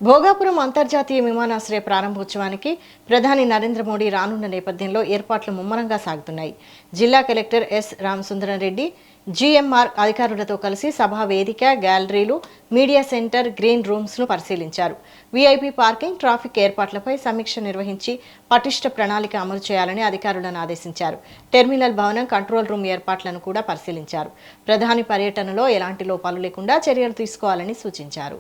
భోగాపురం అంతర్జాతీయ విమానాశ్రయ ప్రారంభోత్సవానికి ప్రధాని నరేంద్ర మోడీ రానున్న నేపథ్యంలో ఏర్పాట్లు ముమ్మరంగా సాగుతున్నాయి. జిల్లా కలెక్టర్ ఎస్ రామసుందరరెడ్డి జీఎంఆర్ అధికారులతో కలిసి సభా వేదిక, గ్యాలరీలు, మీడియా సెంటర్, గ్రీన్ రూమ్స్ ను పరిశీలించారు. వీఐపీ పార్కింగ్, ట్రాఫిక్ ఏర్పాట్లపై సమీక్ష నిర్వహించి పటిష్ట ప్రణాళిక అమలు చేయాలని అధికారులను ఆదేశించారు. టెర్మినల్ భవనం, కంట్రోల్ రూమ్ ఏర్పాట్లను కూడా పరిశీలించారు. ప్రధాని పర్యటనలో ఎలాంటి లోపాలు లేకుండా చర్యలు తీసుకోవాలని సూచించారు.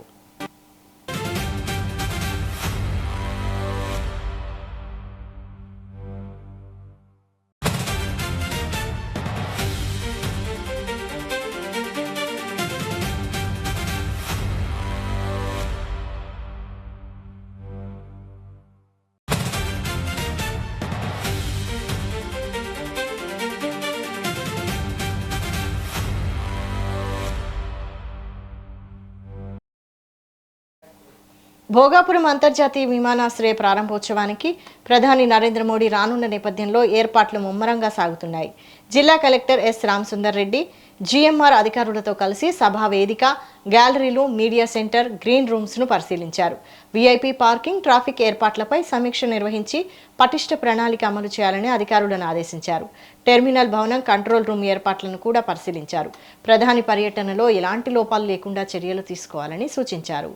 భోగాపురం అంతర్జాతీయ విమానాశ్రయ ప్రారంభోత్సవానికి ప్రధాని నరేంద్ర మోడీ రానున్న నేపథ్యంలో ఏర్పాట్లు ముమ్మరంగా సాగుతున్నాయి. జిల్లా కలెక్టర్ ఎస్ రామసుందరరెడ్డి జీఎంఆర్ అధికారులతో కలిసి సభా వేదిక, గ్యాలరీలు, మీడియా సెంటర్, గ్రీన్ రూమ్స్ ను పరిశీలించారు. వీఐపీ పార్కింగ్, ట్రాఫిక్ ఏర్పాట్లపై సమీక్ష నిర్వహించి పటిష్ట ప్రణాళిక అమలు చేయాలని అధికారులను ఆదేశించారు. టెర్మినల్ భవనం, కంట్రోల్ రూమ్ ఏర్పాట్లను కూడా పరిశీలించారు. ప్రధాని పర్యటనలో ఎలాంటి లోపాలు లేకుండా చర్యలు తీసుకోవాలని సూచించారు.